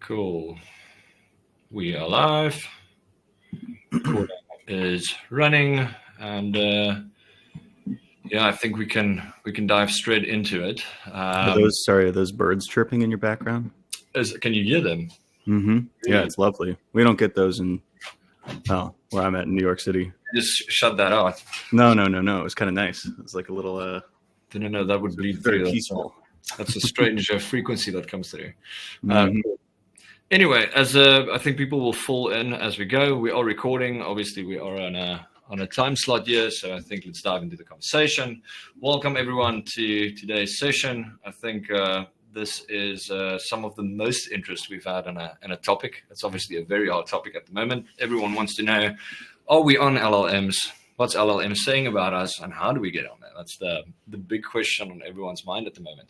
Cool. We are live. Recording is running, and yeah, I think we can dive straight into it. Are those birds chirping in your background? Can you hear them? Mm-hmm. Yeah, it's lovely. We don't get those in where I'm at in New York City. Just shut that out. No. It was kind of nice. It was like a little. Didn't know that would bleed very through. Peaceful. That's a strange frequency that comes through. Mm-hmm. Anyway, as I think people will fall in as we go. We are recording. Obviously, we are on a time slot here, so I think let's dive into the conversation. Welcome everyone to today's session. I think this is some of the most interest we've had in a topic. It's obviously a very hot topic at the moment. Everyone wants to know: are we on LLMs? What's LLM saying about us, and how do we get on there? That's the big question on everyone's mind at the moment.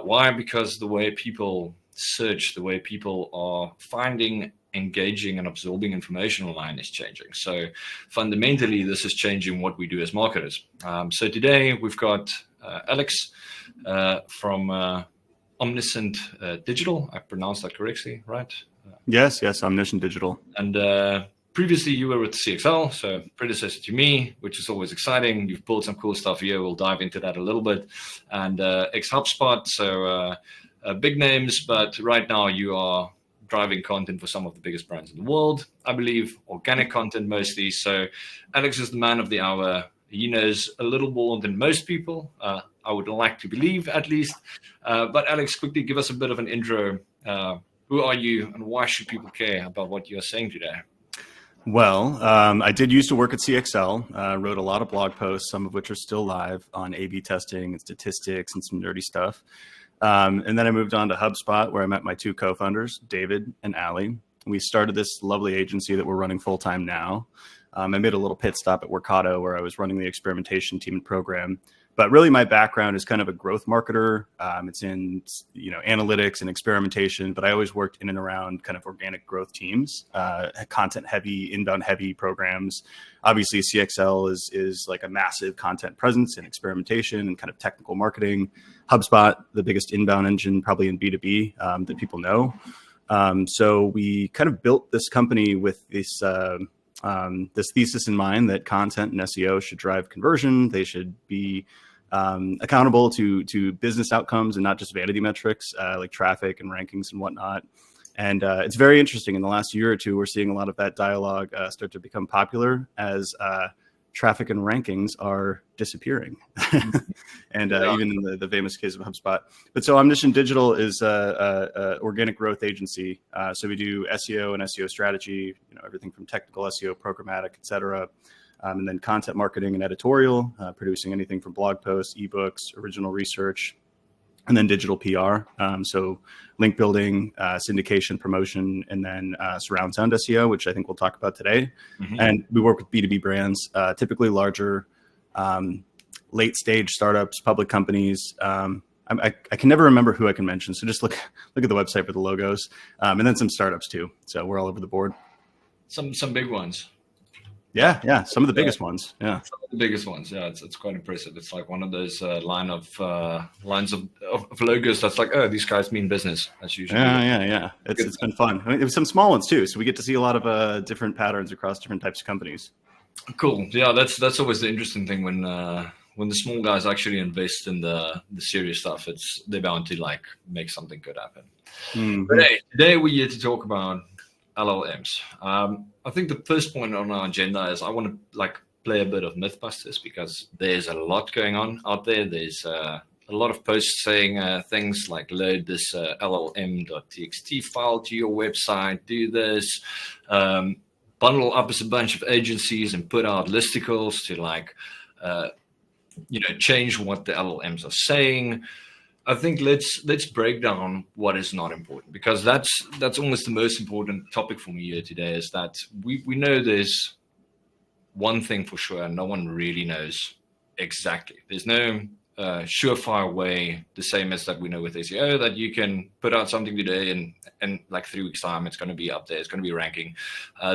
Why? Because the way people search, the way people are finding, engaging, and absorbing information online is changing. So fundamentally, this is changing what we do as marketers. So today we've got Alex from Omniscient Digital. I pronounced that correctly, right? Yes, Omniscient Digital. And previously you were with CXL, so predecessor to me, which is always exciting. You've built some cool stuff here. We'll dive into that a little bit. And ex-HubSpot, so big names, but right now you are driving content for some of the biggest brands in the world, I believe, organic content mostly. So Alex is the man of the hour. He knows a little more than most people, I would like to believe at least. But Alex, quickly give us a bit of an intro. Who are you and why should people care about what you're saying today? Well, I did used to work at CXL, wrote a lot of blog posts, some of which are still live on A/B testing and statistics and some nerdy stuff. And then I moved on to HubSpot, where I met my two co-founders, David and Allie. We started this lovely agency that we're running full-time now. I made a little pit stop at Workato, where I was running the experimentation team and program. But really, my background is kind of a growth marketer. It's in analytics and experimentation, but I always worked in and around kind of organic growth teams, content heavy, inbound heavy programs. Obviously, CXL is like a massive content presence in experimentation and kind of technical marketing. HubSpot, the biggest inbound engine probably in B2B that people know. So we kind of built this company with this thesis in mind that content and SEO should drive conversion. They should be accountable to business outcomes and not just vanity metrics like traffic and rankings and whatnot. And it's very interesting. In the last year or two, we're seeing a lot of that dialogue start to become popular as traffic and rankings are disappearing. And even in the famous case of HubSpot. But so Omniscient Digital is a organic growth agency. So we do SEO and SEO strategy, everything from technical SEO, programmatic, et cetera. And then content marketing and editorial, producing anything from blog posts, ebooks, original research, and then digital PR. So link building, syndication, promotion, and then surround sound SEO, which I think we'll talk about today. Mm-hmm. And we work with B2B brands, typically larger, late stage startups, public companies. I can never remember who I can mention. So just look at the website for the logos, and then some startups too. So we're all over the board. Some big ones. Yeah, some of the biggest ones. Yeah, some of the biggest ones. Yeah, it's quite impressive. It's like one of those lines of logos that's like, oh, these guys mean business. That's usually yeah. It's been fun. I mean, there's some small ones too, so we get to see a lot of different patterns across different types of companies. Cool. Yeah, that's always the interesting thing when the small guys actually invest in the serious stuff. They're bound to like make something good happen. Mm-hmm. But hey, today we're here to talk about LLMs. I think the first point on our agenda is I want to play a bit of Mythbusters because there's a lot going on out there. There's a lot of posts saying things like load this LLM.txt file to your website, do this, bundle up as a bunch of agencies and put out listicles to change what the LLMs are saying. I think let's break down what is not important, because that's almost the most important topic for me here today, is that we know there's one thing for sure, and no one really knows exactly. There's no surefire way, the same as that we know with SEO, that you can put out something today and like 3 weeks time, it's going to be up there, it's going to be ranking.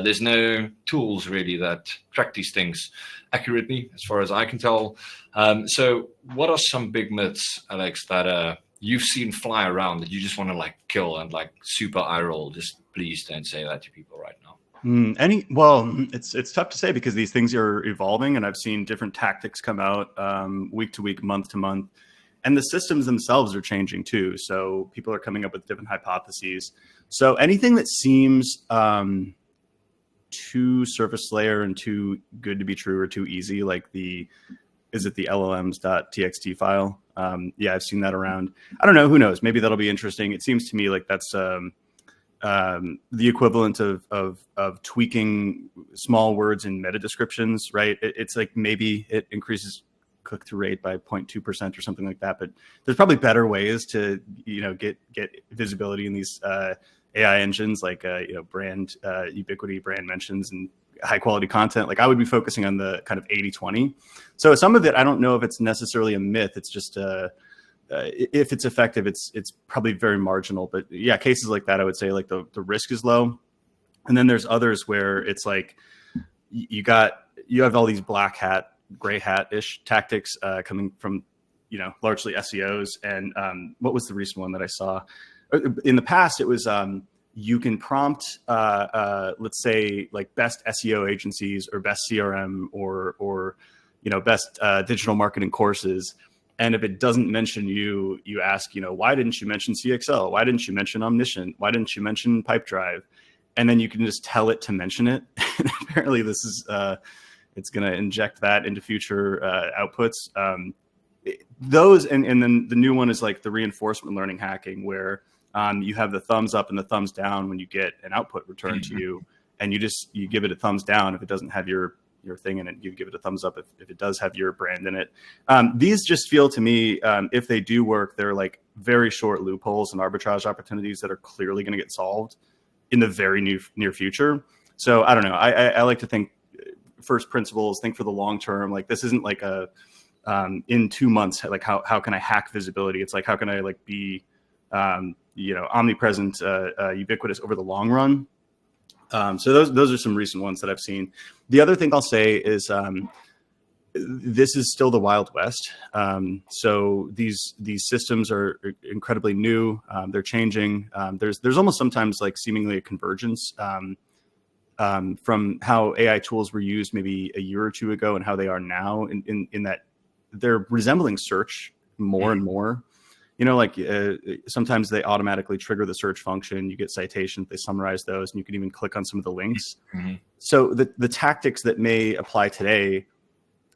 There's no tools really that track these things accurately, as far as I can tell. So what are some big myths, Alex, that you've seen fly around that you just want to like kill and like super eye roll? Just please don't say that to people right now. Well, it's tough to say because these things are evolving, and I've seen different tactics come out week to week, month to month, and the systems themselves are changing too. So people are coming up with different hypotheses. So anything that seems too surface layer and too good to be true or too easy, like the LLMs.txt file? Yeah, I've seen that around. I don't know. Who knows? Maybe that'll be interesting. It seems to me like that's the equivalent of tweaking small words in meta descriptions, right? It's like maybe it increases click-through rate by 0.2% or something like that. But there's probably better ways to get visibility in these AI engines, like brand ubiquity, brand mentions, and high quality content. Like I would be focusing on the kind of 80-20. So some of it, I don't know if it's necessarily a myth. It's just if it's effective, it's probably very marginal. But yeah, cases like that, I would say like the risk is low. And then there's others where it's like you have all these black hat, gray hat-ish tactics coming from largely SEOs. And what was the recent one that I saw? In the past, it was you can prompt, let's say, like best SEO agencies or best CRM or best digital marketing courses. And if it doesn't mention you, you ask, why didn't you mention CXL? Why didn't you mention Omniscient? Why didn't you mention Pipedrive? And then you can just tell it to mention it. And apparently, this is it's going to inject that into future outputs. Those and then the new one is like the reinforcement learning hacking, where you have the thumbs up and the thumbs down when you get an output returned to you, and you give it a thumbs down if it doesn't have your thing in it. You give it a thumbs up if it does have your brand in it. These just feel to me, if they do work, they're like very short loopholes and arbitrage opportunities that are clearly going to get solved in the very near future. So I don't know. I like to think first principles, think for the long term. Like this isn't like a in 2 months, like how can I hack visibility? It's like how can I like be omnipresent, ubiquitous over the long run. So those are some recent ones that I've seen. The other thing I'll say is this is still the Wild West. So these systems are incredibly new. They're changing. There's almost sometimes like seemingly a convergence from how AI tools were used maybe a year or two ago and how they are now in that they're resembling search more and more. Sometimes they automatically trigger the search function. You get citations, they summarize those, and you can even click on some of the links. Mm-hmm. So the tactics that may apply today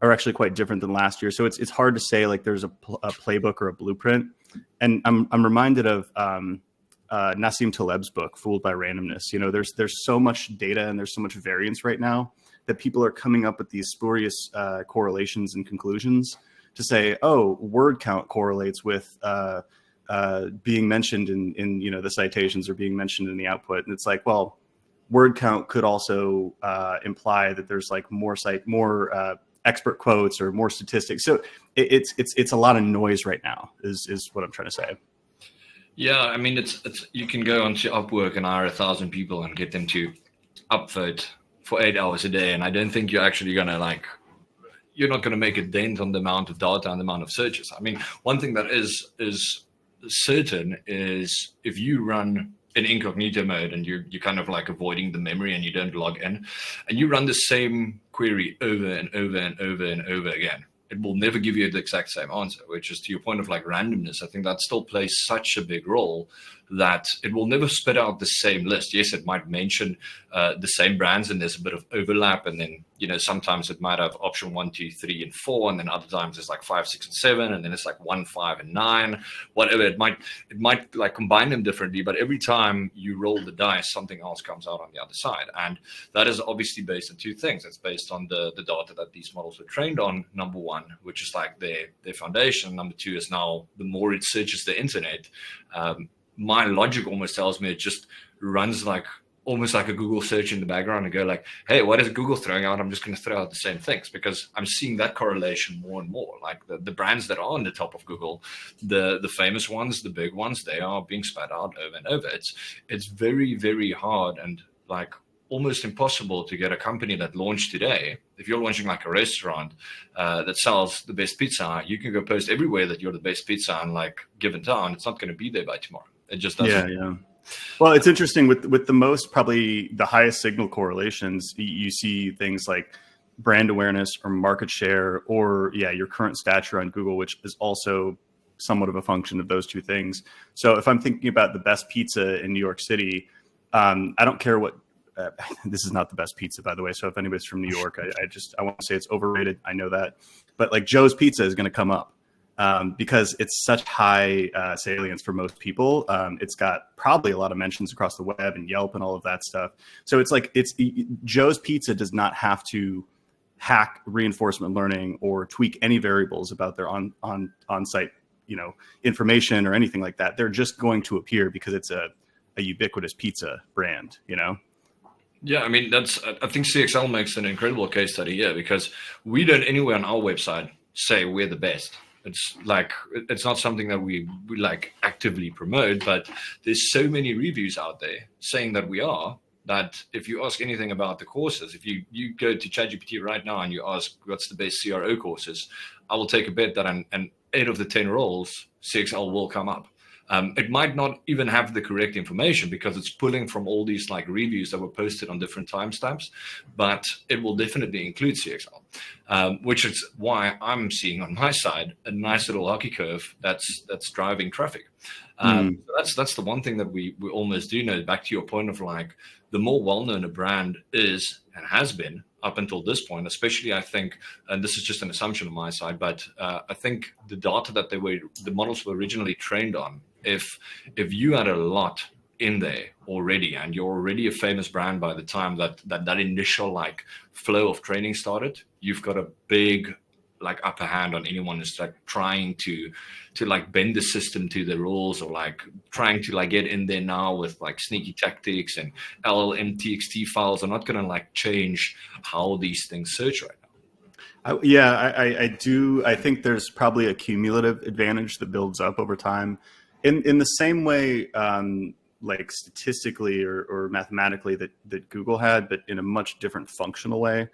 are actually quite different than last year. So it's hard to say like there's a playbook or a blueprint. And I'm reminded of Nassim Taleb's book, Fooled by Randomness. There's so much data and there's so much variance right now that people are coming up with these spurious correlations and conclusions to say, oh, word count correlates with being mentioned in the citations or being mentioned in the output. And it's like, well, word count could also imply that there's like more expert quotes or more statistics. So it's a lot of noise right now is what I'm trying to say. Yeah, I mean, it's you can go onto Upwork and hire 1,000 people and get them to upvote for 8 hours a day. And I don't think you're actually going to you're not going to make a dent on the amount of data and the amount of searches. I mean, one thing that is certain is if you run in incognito mode and you're kind of like avoiding the memory and you don't log in and you run the same query over and over and over and over again, it will never give you the exact same answer, which is to your point of like randomness. I think that still plays such a big role that it will never spit out the same list. Yes, it might mention the same brands and there's a bit of overlap. And then, sometimes it might have option 1, 2, 3, and 4. And then other times it's like 5, 6, and 7. And then it's like 1, 5, and 9, whatever. It might like combine them differently, but every time you roll the dice, something else comes out on the other side. And that is obviously based on two things. It's based on the data that these models were trained on, number one, which is like their foundation. Number two is now the more it searches the internet, my logic almost tells me it just runs like almost like a Google search in the background and go like, hey, what is Google throwing out? I'm just going to throw out the same things because I'm seeing that correlation more and more. Like the brands that are on the top of Google, the famous ones, the big ones, they are being spat out over and over. It's very, very hard. And like almost impossible to get a company that launched today. If you're launching like a restaurant that sells the best pizza, you can go post everywhere that you're the best pizza in like given town. It's not going to be there by tomorrow. It just doesn't. Yeah. Well, it's interesting with the most, probably the highest signal correlations, you see things like brand awareness or market share, or your current stature on Google, which is also somewhat of a function of those two things. So if I'm thinking about the best pizza in New York City, I don't care what, this is not the best pizza, by the way. So if anybody's from New York, I want to say it's overrated. I know that, but like Joe's Pizza is going to come up. Because it's such high salience for most people. It's got probably a lot of mentions across the web and Yelp and all of that stuff. So it's like Joe's Pizza does not have to hack reinforcement learning or tweak any variables about their on-site information or anything like that. They're just going to appear because it's a ubiquitous pizza brand. Yeah, I mean, I think CXL makes an incredible case study here, because we don't anywhere on our website say we're the best. It's like, it's not something that we like actively promote, but there's so many reviews out there saying that we are, that if you ask anything about the courses, if you go to ChatGPT right now and you ask what's the best CRO courses, I will take a bet that in 8 of the 10 roles, CXL will come up. It might not even have the correct information because it's pulling from all these like reviews that were posted on different timestamps, but it will definitely include CXL, which is why I'm seeing on my side a nice little hockey curve that's driving traffic. So that's the one thing that we almost do know. Back to your point of like, the more well-known a brand is and has been up until this point, especially I think, and this is just an assumption on my side, but I think the data that the models were originally trained on, if you had a lot in there already and you're already a famous brand by the time that initial like flow of training started, you've got a big like upper hand on anyone who's like trying to like bend the system to the rules, or like trying to like get in there now with like sneaky tactics and LLM TXT files. I'm not going to like change how these things search right now. I do. I think there's probably a cumulative advantage that builds up over time in the same way, like statistically or mathematically that Google had, but in a much different functional way.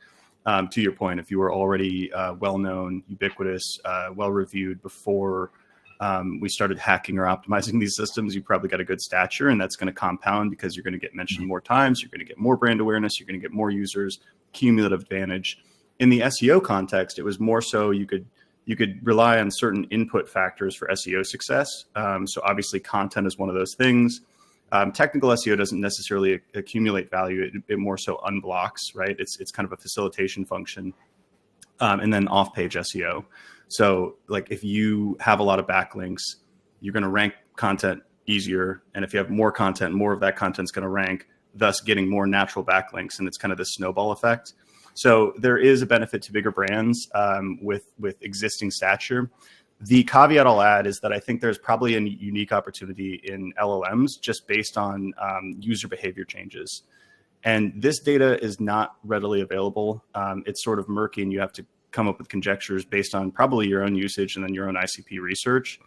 To your point, if you were already well-known, ubiquitous, well-reviewed before we started hacking or optimizing these systems, you probably got a good stature, and that's going to compound because you're going to get mentioned more times, you're going to get more brand awareness, you're going to get more users, cumulative advantage. In the SEO context, it was more so you could rely on certain input factors for SEO success. So obviously content is one of those things. Technical SEO doesn't necessarily accumulate value. It more so unblocks, right? It's kind of a facilitation function. And then off-page SEO. So like if you have a lot of backlinks, you're going to rank content easier. And if you have more content, more of that content's going to rank, thus getting more natural backlinks. And it's kind of this snowball effect. So there is a benefit to bigger brands with existing stature. The caveat I'll add is that I think there's probably a unique opportunity in LLMs just based on user behavior changes. And this data is not readily available. It's sort of murky, and you have to come up with conjectures based on probably your own usage and then your own ICP research.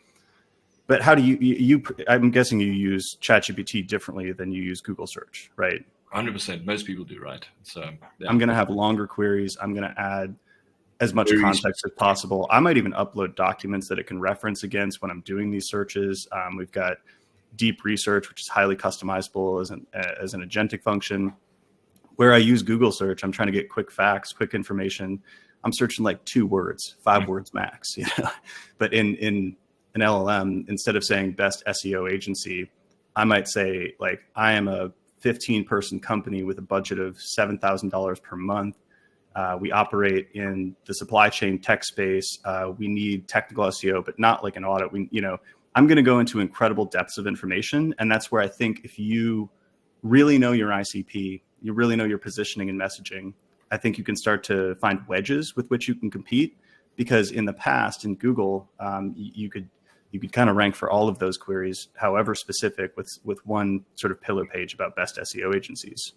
But how do you I'm guessing you use ChatGPT differently than you use Google search, right? 100%. Most people do, right? So yeah. I'm going to have longer queries. I'm going to add as much context as possible. I might even upload documents that it can reference against when I'm doing these searches. We've got deep research, which is highly customizable as an agentic function. Where I use Google search, I'm trying to get quick facts, quick information. I'm searching like 2 words, 5 words max. But in an LLM, instead of saying best SEO agency, I might say like, I am a 15-person company with a budget of $7,000 per month. We operate in the supply chain tech space. We need technical SEO, but not like an audit. I'm going to go into incredible depths of information. And that's where I think if you really know your ICP, you really know your positioning and messaging, I think you can start to find wedges with which you can compete. Because in the past, in Google, you could kind of rank for all of those queries, however specific, with one sort of pillar page about best SEO agencies.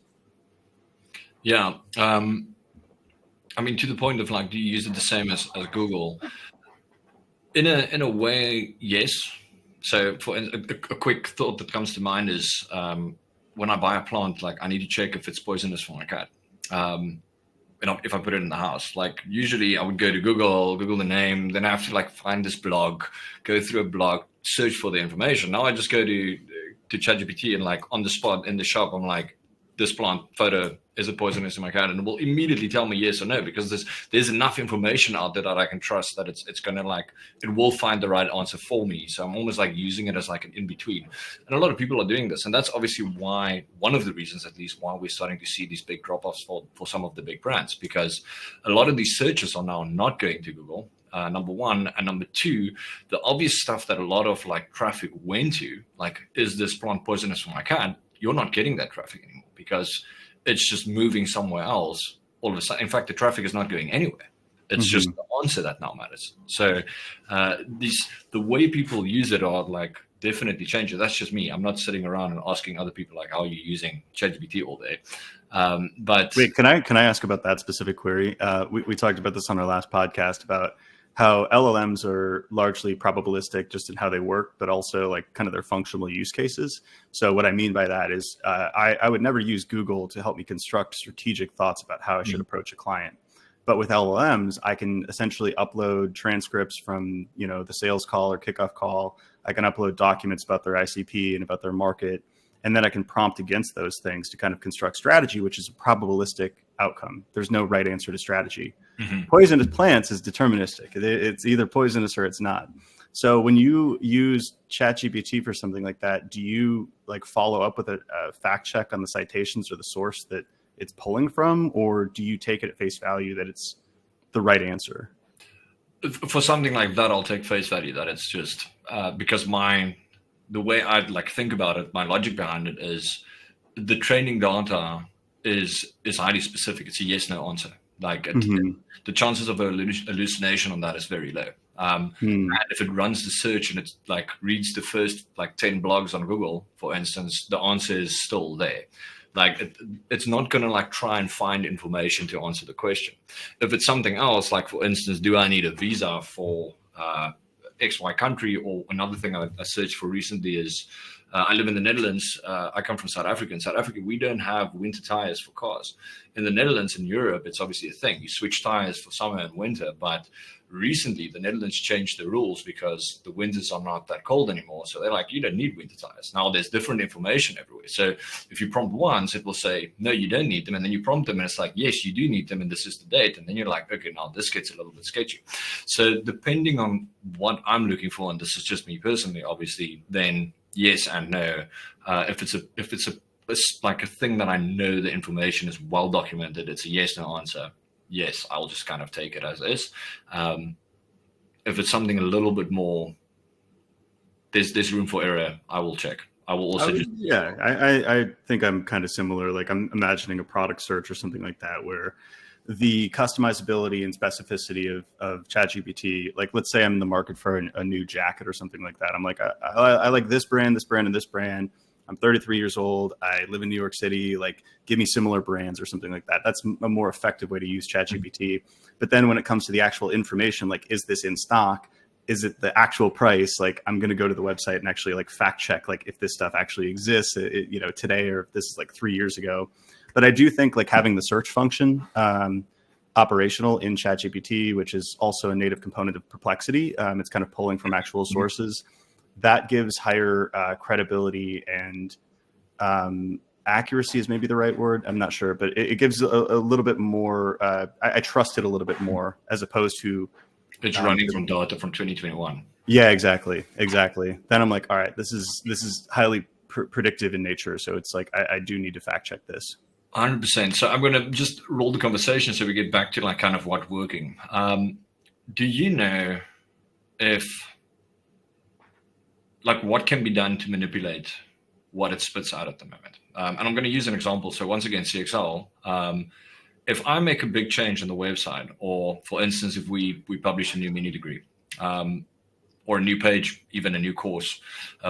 Yeah. I mean, to the point of like, do you use it the same as Google? In a way, yes. So for a quick thought that comes to mind is when I buy a plant, like I need to check if it's poisonous for my cat. If I put it in the house, like usually I would go to Google the name, then I have to like find this blog, go through a blog, search for the information. Now I just go to ChatGPT and like on the spot in the shop, I'm like, this plant photo, is it poisonous to my cat? And it will immediately tell me yes or no, because there's enough information out there that I can trust that it's gonna like, it will find the right answer for me. So I'm almost like using it as like an in-between. And a lot of people are doing this. And that's obviously why, one of the reasons at least, why we're starting to see these big drop-offs for some of the big brands, because a lot of these searches are now not going to Google. Number one, and number two, the obvious stuff that a lot of like traffic went to, like, is this plant poisonous for my cat? You're not getting that traffic anymore because it's just moving somewhere else all of a sudden. In fact, the traffic is not going anywhere. It's just the answer that now matters. So the way people use it are like definitely changing. That's just me. I'm not sitting around and asking other people like, how are you using ChatGPT all day? But wait, can I ask about that specific query? We talked about this on our last podcast about how LLMs are largely probabilistic just in how they work, but also like kind of their functional use cases. So what I mean by that is I would never use Google to help me construct strategic thoughts about how I should approach a client. But with LLMs, I can essentially upload transcripts from, the sales call or kickoff call. I can upload documents about their ICP and about their market. And then I can prompt against those things to kind of construct strategy, which is a probabilistic outcome. There's no right answer to strategy. Poisonous plants is deterministic. It's either poisonous or it's not. So when you use ChatGPT for something like that, do you like follow up with a fact check on the citations or the source that it's pulling from, or do you take it at face value that it's the right answer? For something like that, I'll take face value that it's just because the way I'd like think about it, my logic behind it is the training data is highly specific. It's a yes, no answer. Like the chances of a hallucination on that is very low. And if it runs the search and it like reads the first like 10 blogs on Google, for instance, the answer is still there. Like it's not going to like try and find information to answer the question. If it's something else, like for instance, do I need a visa for XY country? Or another thing I searched for recently is I live in the Netherlands. I come from South Africa. In South Africa, we don't have winter tires for cars. In the Netherlands and Europe, it's obviously a thing. You switch tires for summer and winter. But recently, the Netherlands changed the rules because the winters are not that cold anymore. So they're like, you don't need winter tires. Now there's different information everywhere. So if you prompt once, it will say, no, you don't need them. And then you prompt them and it's like, yes, you do need them. And this is the date. And then you're like, okay, now this gets a little bit sketchy. So depending on what I'm looking for, and this is just me personally, obviously, then yes and no. If it's like a thing that I know the information is well documented, it's a yes, no answer. Yes, I'll just kind of take it as is. If it's something a little bit more, there's room for error, I will check. I will also I think I'm kind of similar. Like I'm imagining a product search or something like that where the customizability and specificity of ChatGPT, like let's say I'm in the market for a new jacket or something like that. I'm like, I like this brand, and this brand. I'm 33 years old. I live in New York City. Like, give me similar brands or something like that. That's a more effective way to use ChatGPT. But then when it comes to the actual information, like, is this in stock? Is it the actual price? Like, I'm going to go to the website and actually like fact check, like if this stuff actually exists, today, or if this is like 3 years ago. But I do think like having the search function operational in ChatGPT, which is also a native component of Perplexity, it's kind of pulling from actual sources. That gives higher credibility and accuracy is maybe the right word. I'm not sure, but it gives a little bit more. I trust it a little bit more as opposed to it's running from data from 2021. Yeah, exactly. Then I'm like, all right, this is highly predictive in nature, so it's like I do need to fact check this. 100%. So I'm going to just roll the conversation so we get back to like kind of what working. Do you know if like what can be done to manipulate what it spits out at the moment? And I'm going to use an example. So once again, CXL, if I make a big change on the website, or for instance, if we publish a new mini degree, or a new page, even a new course,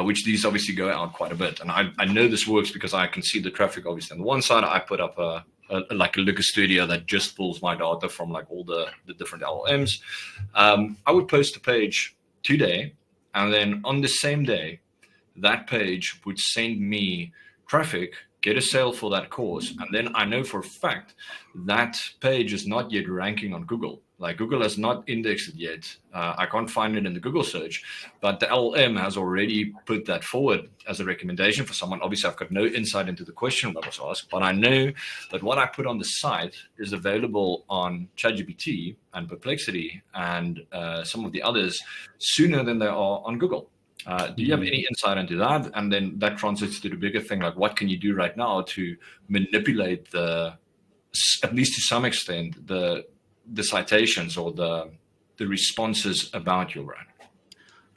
which these obviously go out quite a bit. And I know this works because I can see the traffic obviously on the one side. I put up a Looker Studio that just pulls my data from like all the different LLMs. I would post a page today, and then on the same day, that page would send me traffic get a sale for that course, and then I know for a fact that page is not yet ranking on Google. Like Google has not indexed it yet. I can't find it in the Google search, but the LLM has already put that forward as a recommendation for someone. Obviously, I've got no insight into the question that was asked, but I know that what I put on the site is available on ChatGPT and Perplexity and some of the others sooner than they are on Google. Do you have any insight into that? And then that translates to the bigger thing, like what can you do right now to manipulate at least to some extent, the citations or the responses about your brand?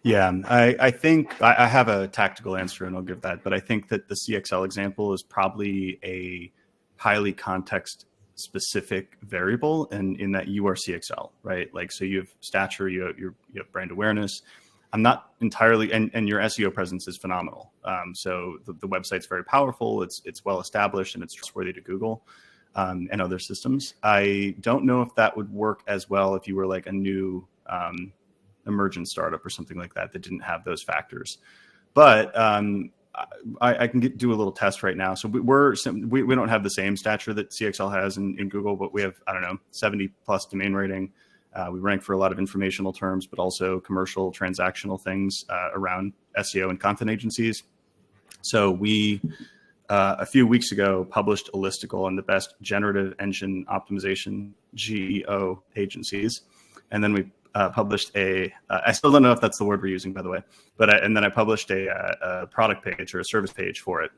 Yeah, I think I have a tactical answer, and I'll give that. But I think that the CXL example is probably a highly context-specific variable, and in that you are CXL, right? Like, so you have stature, you have brand awareness. I'm not entirely, and your SEO presence is phenomenal. So the website's very powerful. It's well established, and it's trustworthy to Google and other systems. I don't know if that would work as well if you were like a new emergent startup or something like that didn't have those factors. But I can do a little test right now. So we don't have the same stature that CXL has in Google, but we have, I don't know, 70 plus domain rating. We rank for a lot of informational terms, but also commercial, transactional things around SEO and content agencies. So we, a few weeks ago, published a listicle on the best generative engine optimization GEO agencies. And then we published I still don't know if that's the word we're using, by the way, and then I published a product page or a service page for it.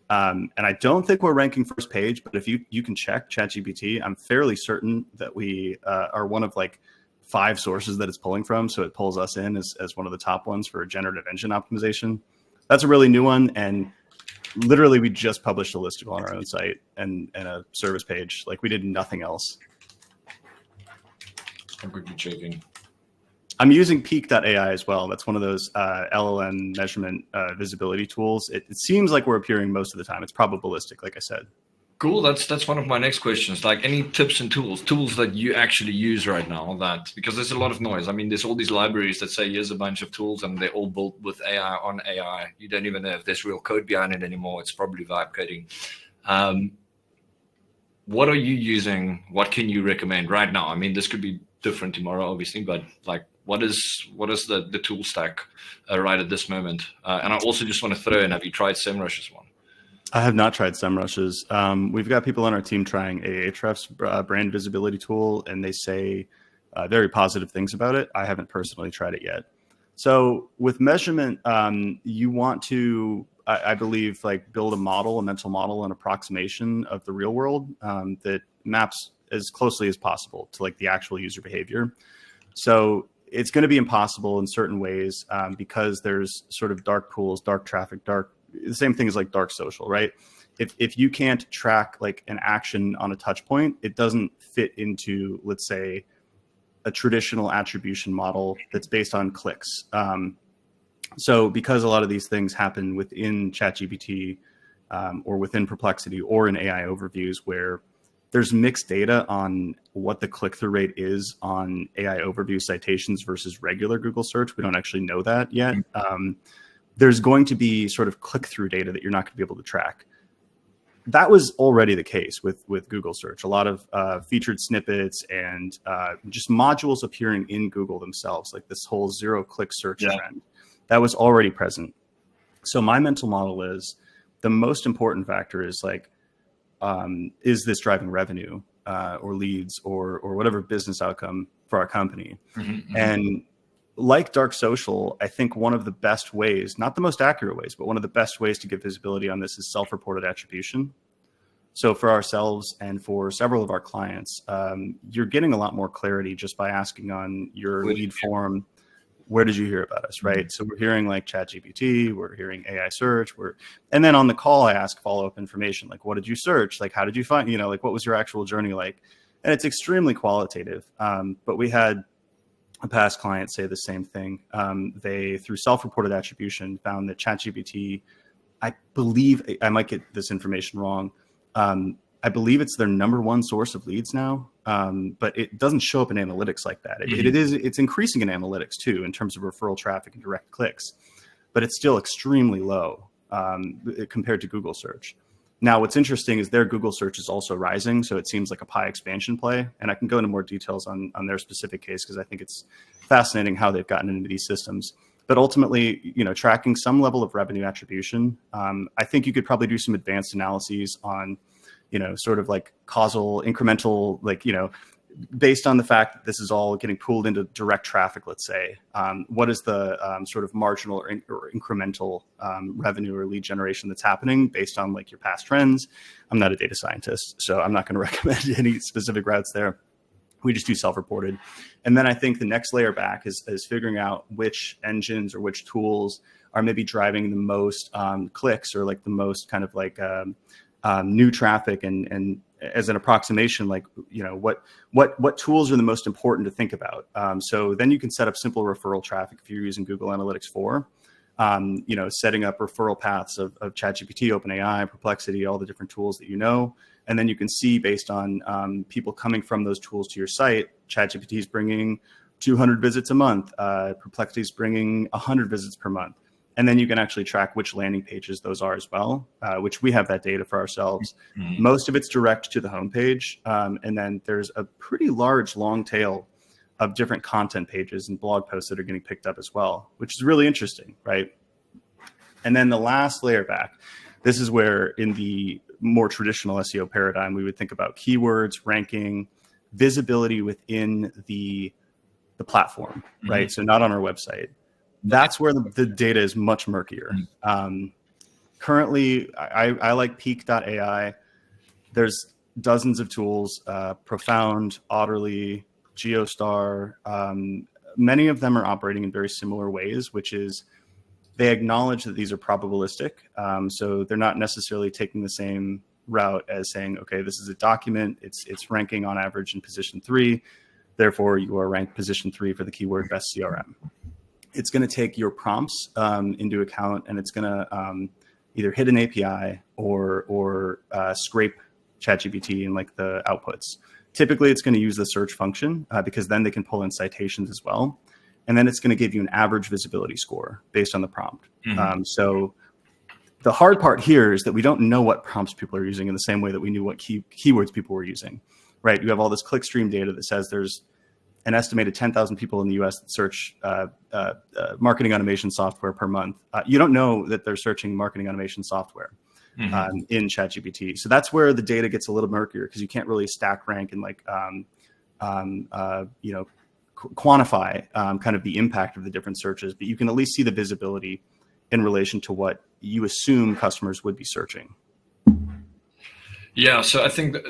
And I don't think we're ranking first page, but if you can check ChatGPT, I'm fairly certain that we are one of like 5 sources that it's pulling from. So it pulls us in as one of the top ones for generative engine optimization. That's a really new one. And literally we just published a listicle on our own site and a service page. Like we did nothing else. I'm quickly checking. I'm using Peak.ai as well. That's one of those LLM measurement visibility tools. It seems like we're appearing most of the time. It's probabilistic, like I said. Cool. That's one of my next questions. Like any tips and tools that you actually use right now, because there's a lot of noise. I mean, there's all these libraries that say, here's a bunch of tools and they're all built with AI on AI. You don't even know if there's real code behind it anymore. It's probably vibe coding. What are you using? What can you recommend right now? I mean, this could be different tomorrow, obviously, but like, what is the tool stack right at this moment? And I also just want to throw in, have you tried SEMrush's one? I have not tried SEMrush's. We've got people on our team trying Ahrefs brand visibility tool, and they say very positive things about it. I haven't personally tried it yet. So with measurement, you want to, I believe, like build a mental model, an approximation of the real world that maps as closely as possible to like the actual user behavior. So it's going to be impossible in certain ways because there's sort of dark pools, dark traffic, the same thing as like dark social, right? If you can't track like an action on a touch point, it doesn't fit into, let's say, a traditional attribution model that's based on clicks. So because a lot of these things happen within ChatGPT or within Perplexity or in AI overviews where there's mixed data on what the click-through rate is on AI overview citations versus regular Google search. We don't actually know that yet. There's going to be sort of click-through data that you're not going to be able to track. That was already the case with Google search. A lot of featured snippets and just modules appearing in Google themselves, like this whole zero-click search trend. That was already present. So my mental model is the most important factor is like, is this driving revenue or leads or whatever business outcome for our company? And like dark social, I think one of the best ways, not the most accurate ways, but one of the best ways to get visibility on this is self-reported attribution. So for ourselves and for several of our clients, you're getting a lot more clarity just by asking on your lead form, where did you hear about us, right? So we're hearing like ChatGPT, we're hearing AI search, and then on the call, I ask follow-up information, like what did you search? Like, how did you find, like what was your actual journey like? And it's extremely qualitative. But we had a past client say the same thing. They, through self-reported attribution, found that ChatGPT, I believe, I might get this information wrong, I believe it's their #1 source of leads now, but it doesn't show up in analytics like that. It's increasing in analytics too, in terms of referral traffic and direct clicks, but it's still extremely low compared to Google search. Now, what's interesting is their Google search is also rising, so it seems like a pie expansion play. And I can go into more details on their specific case because I think it's fascinating how they've gotten into these systems. But ultimately, tracking some level of revenue attribution, I think you could probably do some advanced analyses on, sort of like causal, incremental, based on the fact that this is all getting pooled into direct traffic, let's say, what is the sort of marginal or incremental revenue or lead generation that's happening based on like your past trends? I'm not a data scientist, so I'm not going to recommend any specific routes there. We just do self-reported. And then I think the next layer back is figuring out which engines or which tools are maybe driving the most clicks or like the most kind of like new traffic and as an approximation, like, what tools are the most important to think about. So then you can set up simple referral traffic if you're using Google Analytics 4, setting up referral paths of ChatGPT, OpenAI, Perplexity, all the different tools that and then you can see based on people coming from those tools to your site, ChatGPT is bringing 200 visits a month, Perplexity is bringing 100 visits per month. And then you can actually track which landing pages those are as well, which we have that data for ourselves. Mm-hmm. Most of it's direct to the homepage. And then there's a pretty large long tail of different content pages and blog posts that are getting picked up as well, which is really interesting, right? And then the last layer back, this is where in the more traditional SEO paradigm, we would think about keywords, ranking, visibility within the platform, mm-hmm. right? So not on our website. That's where the data is much murkier. Currently, I like peak.ai. There's dozens of tools, Profound, Otterly, Geostar. Many of them are operating in very similar ways, which is they acknowledge that these are probabilistic. So they're not necessarily taking the same route as saying, okay, this is a document. It's ranking on average in position 3. Therefore, you are ranked position 3 for the keyword best CRM. It's going to take your prompts into account, and it's going to either hit an API or scrape ChatGPT and like the outputs. Typically, it's going to use the search function because then they can pull in citations as well. And then it's going to give you an average visibility score based on the prompt. Mm-hmm. So the hard part here is that we don't know what prompts people are using in the same way that we knew what keywords people were using, right? You have all this clickstream data that says there's an estimated 10,000 people in the US that search marketing automation software per month. You don't know that they're searching marketing automation software mm-hmm. In ChatGPT. So that's where the data gets a little murkier because you can't really stack rank and like, quantify kind of the impact of the different searches, but you can at least see the visibility in relation to what you assume customers would be searching. Yeah, so I think that,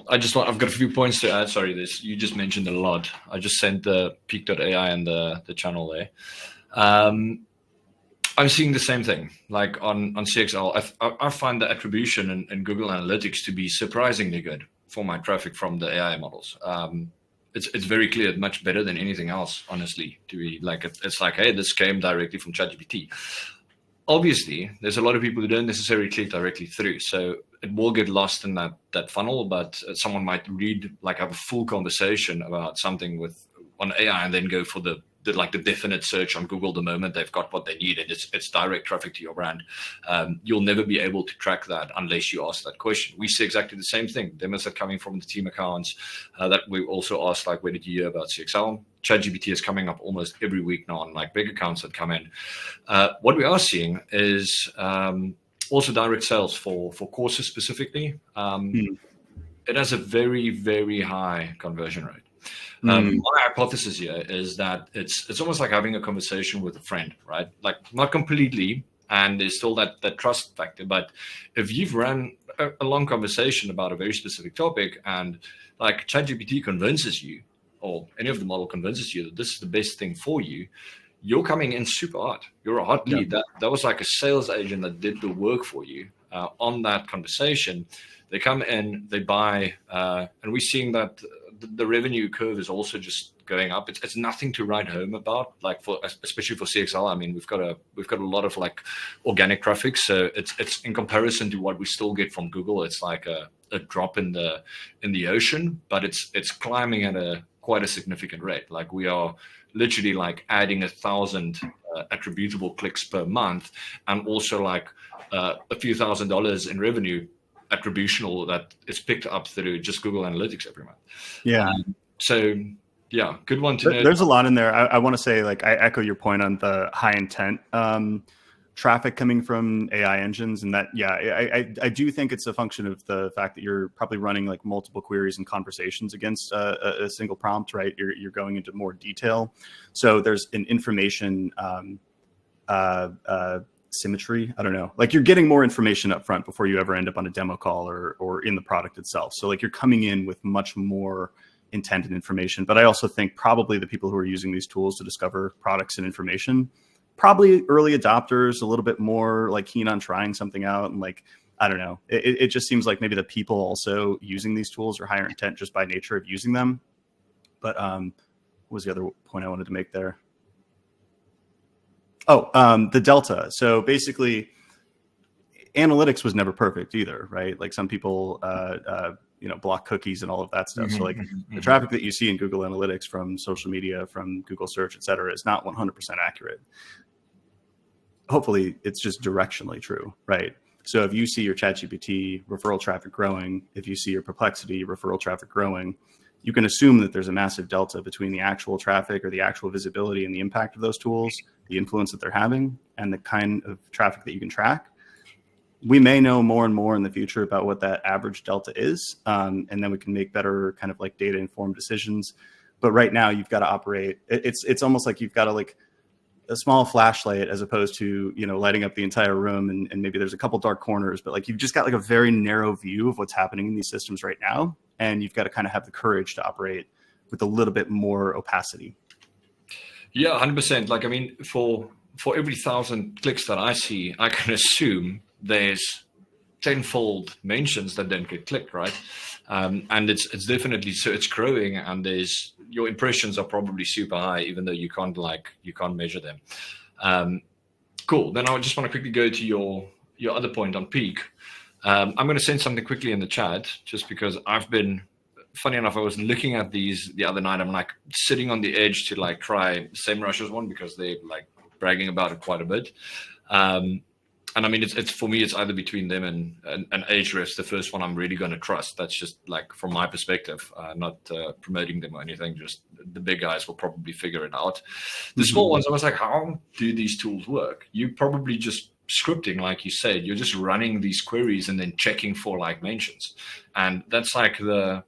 I've got a few points to add. Sorry, you just mentioned a lot. I just sent the peak.ai and the channel there. I'm seeing the same thing, like on CXL. I find the attribution in Google Analytics to be surprisingly good for my traffic from the AI models. It's very clear, much better than anything else, honestly, to be like, it's like, hey, this came directly from ChatGPT. Obviously, there's a lot of people who don't necessarily click directly through. So it will get lost in that funnel, but someone might have a full conversation about something on AI and then go for the definite search on Google the moment they've got what they need, and it's direct traffic to your brand. You'll never be able to track that unless you ask that question. We see exactly the same thing. Demos are coming from the team accounts that we also asked, like, where did you hear about CXL? ChatGPT is coming up almost every week now on like big accounts that come in. What we are seeing is also direct sales for courses specifically. It has a very, very high conversion rate. My hypothesis here is that it's almost like having a conversation with a friend, right? Like, not completely, and there's still that trust factor. But if you've run a long conversation about a very specific topic, and like ChatGPT convinces you, or any of the model convinces you that this is the best thing for you, you're coming in super hot. You're a hot lead. That was like a sales agent that did the work for you on that conversation. They come in, they buy, and we're seeing that the revenue curve is also just going up. It's nothing to write home about, like especially for CXL. I mean, we've got a lot of like organic traffic, so it's in comparison to what we still get from Google. It's like a drop in the ocean, but it's climbing at quite a significant rate. Like, we are literally like adding 1,000 attributable clicks per month, and also like a few $1,000s in revenue attributional that is picked up through just Google Analytics every month. Yeah. So yeah, good one to know. There's a lot in there. I want to say, like, I echo your point on the high intent traffic coming from AI engines, and that, yeah, I do think it's a function of the fact that you're probably running like multiple queries and conversations against a single prompt, right? You're going into more detail, so there's an information symmetry. I don't know, like you're getting more information up front before you ever end up on a demo call or in the product itself. So like you're coming in with much more intent and information. But I also think probably the people who are using these tools to discover products and information, probably early adopters, a little bit more like keen on trying something out. And like, I don't know, it just seems like maybe the people also using these tools are higher intent just by nature of using them. But what was the other point I wanted to make there? Oh, the delta. So basically, analytics was never perfect either, right? Like some people, block cookies and all of that stuff. So like the traffic that you see in Google Analytics from social media, from Google search, et cetera, is not 100% accurate. Hopefully it's just directionally true, right? So if you see your ChatGPT referral traffic growing, if you see your Perplexity referral traffic growing, you can assume that there's a massive delta between the actual traffic or the actual visibility and the impact of those tools, the influence that they're having, and the kind of traffic that you can track. We may know more and more in the future about what that average delta is, and then we can make better kind of like data informed decisions. But right now you've got to operate. It's almost like you've got to like a small flashlight as opposed to, lighting up the entire room, and maybe there's a couple dark corners, but like you've just got like a very narrow view of what's happening in these systems right now. And you've got to kind of have the courage to operate with a little bit more opacity. Yeah, 100%. Like, I mean, for every 1,000 clicks that I see, I can assume there's tenfold mentions that don't get clicked, right? And it's definitely, so it's growing, and your impressions are probably super high, even though you can't measure them. Cool. Then I just want to quickly go to your other point on peak. I'm going to send something quickly in the chat, just because funny enough, I was looking at these the other night. I'm like sitting on the edge to like try SEMrush's one, because they're like bragging about it quite a bit. And I mean, it's for me, it's either between them and Ahrefs, the first one I'm really going to trust. That's just like from my perspective, not promoting them or anything. Just the big guys will probably figure it out. The small ones, I was like, how do these tools work? You probably just scripting, like you said. You're just running these queries and then checking for like mentions. And that's like the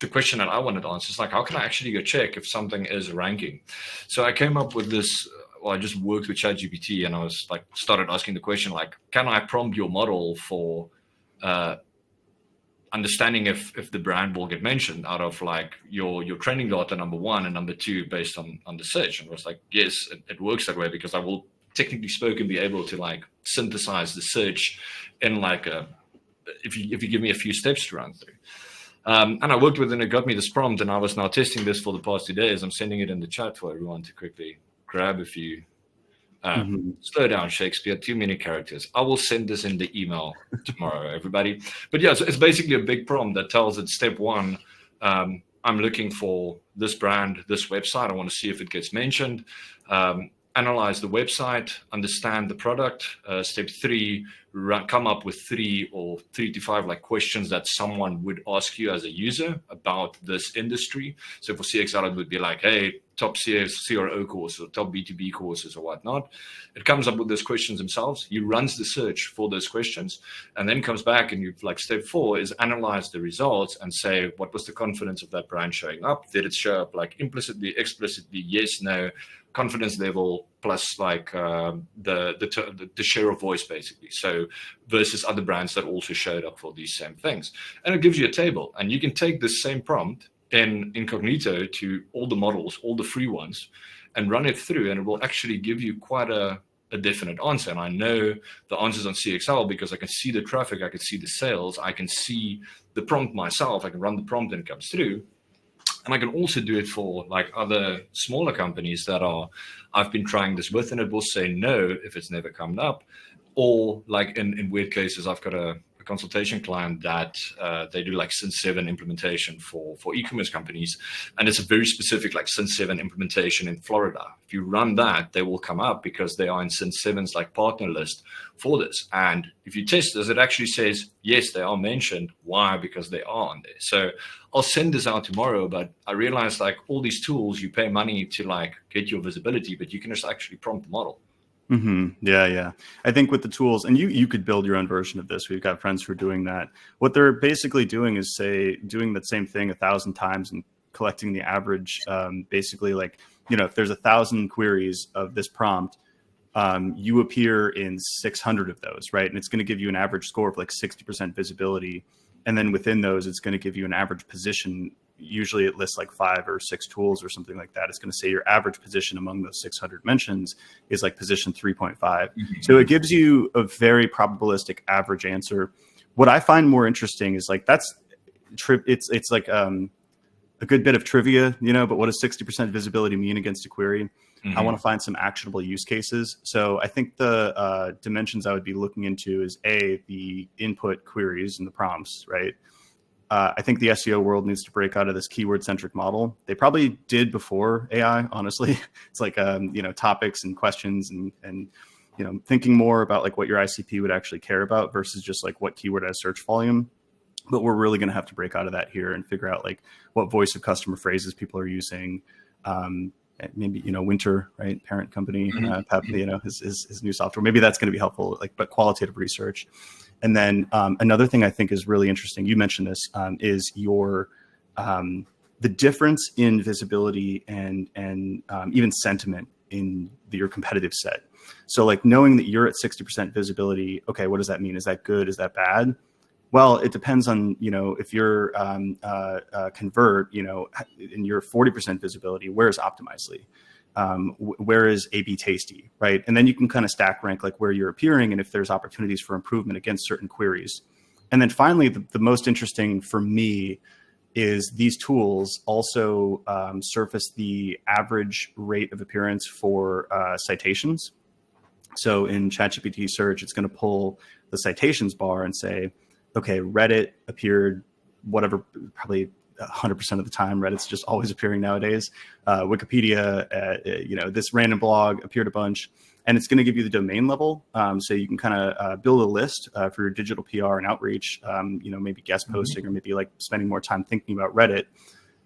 question that I wanted to answer is like, how can I actually go check if something is ranking? So I came up with this. Well, I just worked with ChatGPT, and I was like, started asking the question, like, can I prompt your model for understanding if the brand will get mentioned out of like your training data, number one, and number two, based on the search? And I was like, yes, it works that way, because I will technically spoken be able to like synthesize the search in like if you give me a few steps to run through. And I worked with it, and it got me this prompt, and I was now testing this for the past 2 days. I'm sending it in the chat for everyone to quickly grab a few. Slow down, Shakespeare, too many characters. I will send this in the email tomorrow, everybody. But yeah, so it's basically a big prompt that tells it, step one, I'm looking for this brand, this website. I want to see if it gets mentioned. Analyze the website, understand the product. Step three, come up with 3 to 5 like questions that someone would ask you as a user about this industry. So for CXL, it would be like, hey, top CRO courses, or top B2B courses, or whatnot. It comes up with those questions themselves. He runs the search for those questions, and then comes back, and you've like step 4 is analyze the results and say, what was the confidence of that brand showing up? Did it show up like implicitly, explicitly, yes, no, confidence level, plus like the share of voice, basically. So versus other brands that also showed up for these same things. And it gives you a table, and you can take this same prompt in incognito to all the models, all the free ones, and run it through, and it will actually give you quite a definite answer. And I know the answers on CXL because I can see the traffic, I can see the sales, I can see the prompt myself, I can run the prompt and it comes through. And I can also do it for like other smaller companies that I've been trying this with, and it will say no if it's never come up. Or like in weird cases, I've got a a consultation client that they do like Sin 7 implementation for e-commerce companies, and it's a very specific like Sin 7 implementation in Florida. If you run that, they will come up because they are in Sin 7's like partner list for this. And if you test this, it actually says yes, they are mentioned. Why? Because they are on there. So I'll send this out tomorrow, but I realized like all these tools, you pay money to like get your visibility, but you can just actually prompt the model. Yeah. I think with the tools, and you could build your own version of this. We've got friends who are doing that. What they're basically doing is doing that same thing 1,000 times and collecting the average. Basically, like, if there's 1,000 queries of this prompt, you appear in 600 of those, right? And it's going to give you an average score of like 60% visibility. And then within those, it's going to give you an average position. Usually it lists like 5 or 6 tools or something like that. It's going to say your average position among those 600 mentions is like position 3.5. So it gives you a very probabilistic average answer. What I find more interesting is like, it's like a good bit of trivia, but what does 60% visibility mean against a query? I want to find some actionable use cases. So I think the dimensions I would be looking into is the input queries and the prompts, right? I think the SEO world needs to break out of this keyword-centric model. They probably did before AI, honestly. It's like, topics and questions and thinking more about like what your ICP would actually care about versus just like what keyword has search volume. But we're really going to have to break out of that here and figure out like what voice of customer phrases people are using. Maybe, Winter, right? Parent company, Pep, his new software. Maybe that's going to be helpful, but qualitative research. And then another thing I think is really interesting, you mentioned this, is the difference in visibility and even sentiment in your competitive set. So like knowing that you're at 60% visibility, okay, what does that mean? Is that good? Is that bad? Well, it depends on, if you're convert, in your 40% visibility, where is Optimizely? Where is A/B Tasty, right? And then you can kind of stack rank like where you're appearing and if there's opportunities for improvement against certain queries. And then finally, the most interesting for me is these tools also surface the average rate of appearance for citations. So in ChatGPT search, it's going to pull the citations bar and say, okay, Reddit appeared whatever, probably 100% of the time. Reddit's just always appearing nowadays. Wikipedia, this random blog appeared a bunch, and it's going to give you the domain level. So you can kind of build a list for your digital PR and outreach, maybe guest posting or maybe like spending more time thinking about Reddit.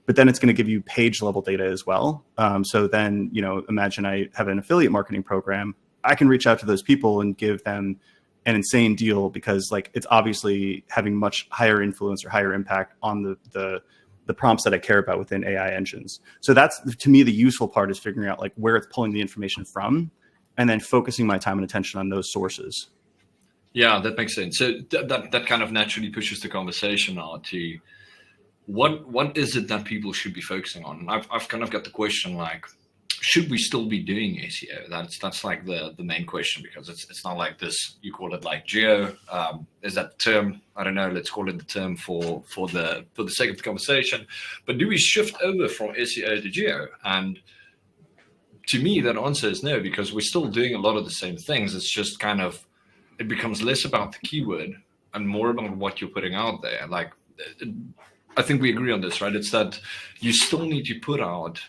But then it's going to give you page level data as well. So then, imagine I have an affiliate marketing program. I can reach out to those people and give them an insane deal because like it's obviously having much higher influence or higher impact on the prompts that I care about within AI engines. So that's, to me, the useful part is figuring out like where it's pulling the information from and then focusing my time and attention on those sources. Yeah, that makes sense. So that kind of naturally pushes the conversation now to what is it that people should be focusing on? I've kind of got the question like, should we still be doing SEO? That's like the main question, because it's not like this. You call it like geo. Is that the term? I don't know. Let's call it the term for the sake of the conversation. But do we shift over from SEO to geo? And to me, that answer is no, because we're still doing a lot of the same things. It's just kind of, it becomes less about the keyword and more about what you're putting out there. Like, I think we agree on this, right? It's that you still need to put out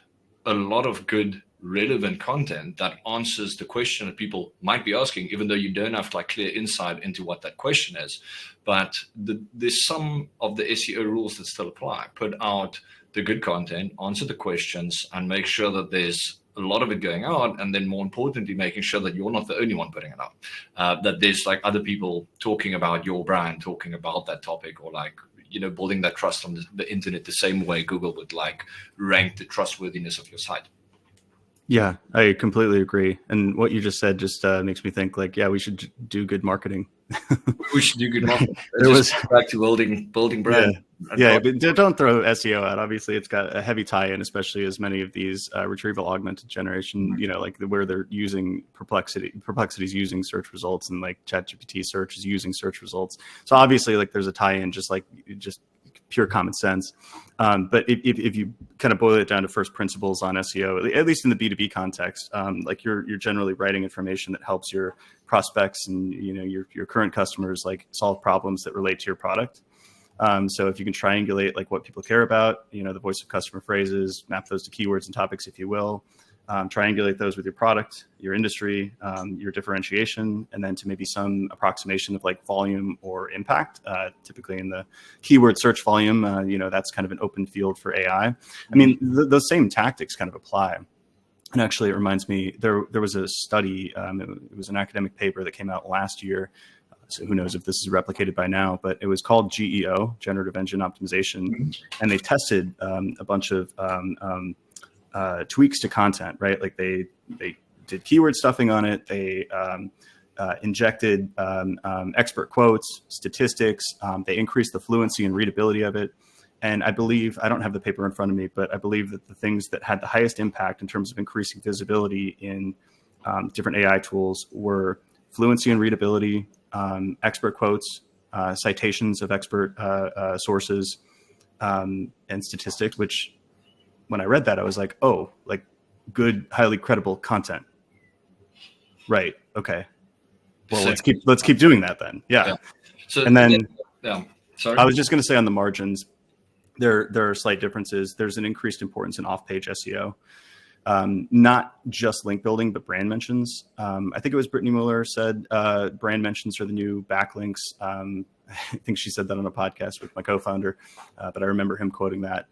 a lot of good, relevant content that answers the question that people might be asking, even though you don't have like clear insight into what that question is. But there's some of the SEO rules that still apply. Put out the good content, answer the questions, and make sure that there's a lot of it going out. And then more importantly, making sure that you're not the only one putting it out, that there's like other people talking about your brand, talking about that topic, or like, building that trust on the internet the same way Google would like rank the trustworthiness of your site. Yeah, I completely agree. And what you just said just makes me think like, yeah, we should do good marketing. We should do good marketing. Back to building brand. Yeah, but don't throw SEO out. Obviously, it's got a heavy tie-in, especially as many of these retrieval augmented generation, like where they're using Perplexity's using search results, and like ChatGPT search is using search results. So obviously, like there's a tie-in, just pure common sense. But if you kind of boil it down to first principles on SEO, at least in the B2B context, like you're generally writing information that helps your prospects and your current customers like solve problems that relate to your product. So if you can triangulate like what people care about, the voice of customer phrases, map those to keywords and topics, if you will, triangulate those with your product, your industry, your differentiation, and then to maybe some approximation of like volume or impact. Typically in the keyword search volume, that's kind of an open field for AI. I mean, those same tactics kind of apply. And actually, it reminds me, there was a study, it was an academic paper that came out last year. So who knows if this is replicated by now, but it was called GEO, Generative Engine Optimization. And they tested a bunch of tweaks to content, right? Like they did keyword stuffing on it. They injected expert quotes, statistics. They increased the fluency and readability of it. And I believe, I don't have the paper in front of me, but I believe that the things that had the highest impact in terms of increasing visibility in different AI tools were fluency and readability, expert quotes, citations of expert sources, and statistics, which when I read that, I was like, oh, like good, highly credible content. Right. Okay. Well, let's keep doing that then. Yeah. So, and then sorry. I was just going to say on the margins, there are slight differences. There's an increased importance in off-page SEO, not just link building, but brand mentions. I think it was Brittany Mueller said brand mentions are the new backlinks. I think she said that on a podcast with my co-founder, but I remember him quoting that.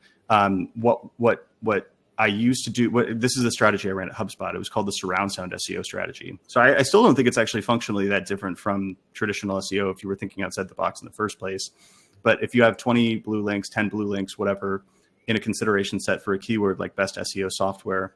What I used to do, this is a strategy I ran at HubSpot. It was called the surround sound SEO strategy. So I still don't think it's actually functionally that different from traditional SEO if you were thinking outside the box in the first place. But if you have 20 blue links, 10 blue links, whatever, in a consideration set for a keyword like best SEO software,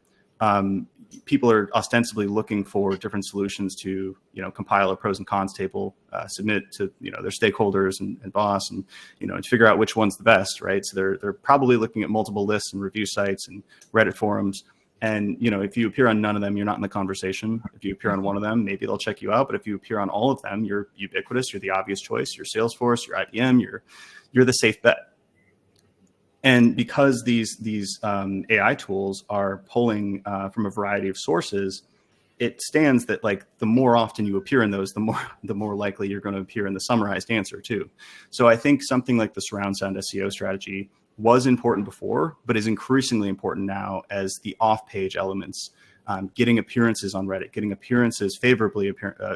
people are ostensibly looking for different solutions to, compile a pros and cons table, submit to, their stakeholders and boss, and, to figure out which one's the best, right? So they're probably looking at multiple lists and review sites and Reddit forums. And, if you appear on none of them, you're not in the conversation. If you appear on one of them, maybe they'll check you out. But if you appear on all of them, you're ubiquitous. You're the obvious choice. You're Salesforce, you're IBM, you're the safe bet. And because these AI tools are pulling from a variety of sources, it stands that like the more often you appear in those, the more likely you're going to appear in the summarized answer too. So I think something like the surround sound SEO strategy was important before, but is increasingly important now as the off-page elements, getting appearances on Reddit, getting appearances favorably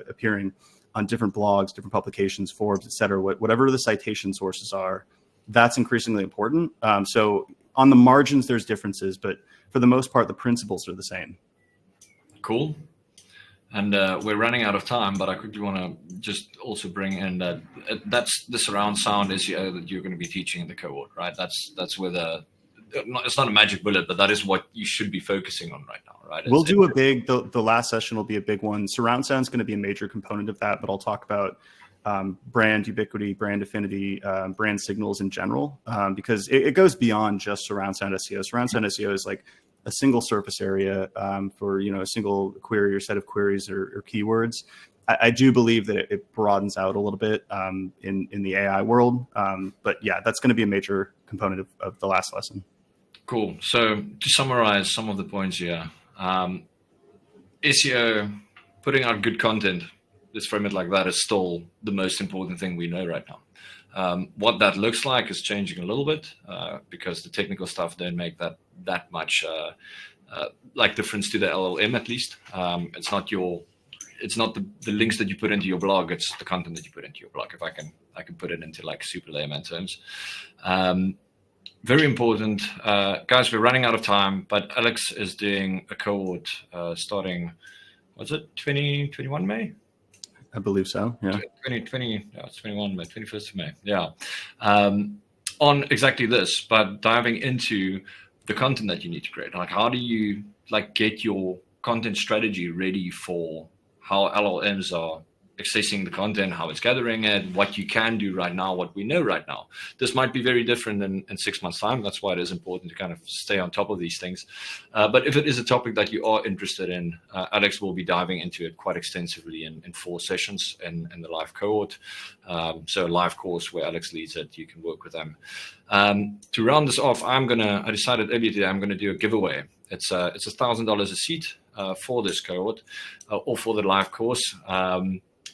appearing on different blogs, different publications, forums, et cetera, whatever the citation sources are. That's increasingly important. So on the margins, there's differences, but for the most part, the principles are the same. Cool. And we're running out of time, but I quickly want to just also bring in that that's the surround sound SEO that you're going to be teaching in the cohort, right? That's where it's not a magic bullet, but that is what you should be focusing on right now, right? We'll do the last session will be a big one. Surround sound is going to be a major component of that, but I'll talk about brand ubiquity, brand affinity, brand signals in general, because it goes beyond just surround sound SEO. Surround sound SEO is like a single surface area for a single query or set of queries or keywords. I do believe that it broadens out a little bit in the AI world, but yeah, that's going to be a major component of the last lesson. Cool. So to summarize some of the points here, SEO, putting out good content, let's frame it like that, is still the most important thing we know right now. What that looks like is changing a little bit because the technical stuff don't make that much like difference to the LLM, at least. It's not the links that you put into your blog, it's the content that you put into your blog. If I can put it into like super layman terms. Very important. Guys, we're running out of time, but Alex is doing a cohort starting, was it 2021 May? I believe so. Yeah. 2020. No, it's 21 May, 21st of May. Yeah. On exactly this, but diving into the content that you need to create. Like, how do you get your content strategy ready for how LLMs are accessing the content, how it's gathering it, what you can do right now, what we know right now. This might be very different in 6 months' time. That's why it is important to kind of stay on top of these things. But if it is a topic that you are interested in, Alex will be diving into it quite extensively in 4 sessions in the live cohort. So a live course where Alex leads it, you can work with them. To round this off, I decided earlier today I'm going to do a giveaway. It's $1,000 a seat for this cohort or for the live course.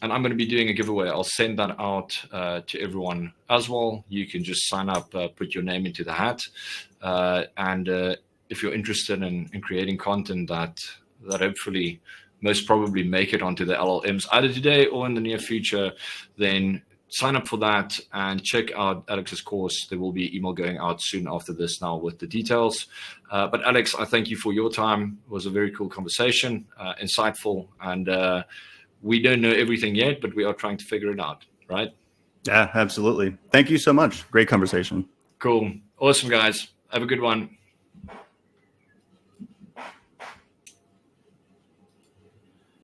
And I'm going to be doing a giveaway. I'll send that out to everyone as well. You can just sign up, put your name into the hat. And if you're interested in creating content that hopefully most probably make it onto the LLMs either today or in the near future, then sign up for that and check out Alex's course. There will be an email going out soon after this now with the details. But Alex, I thank you for your time. It was a very cool conversation, insightful, and we don't know everything yet, but we are trying to figure it out, right? Yeah, absolutely. Thank you so much. Great conversation. Cool. Awesome, guys. Have a good one.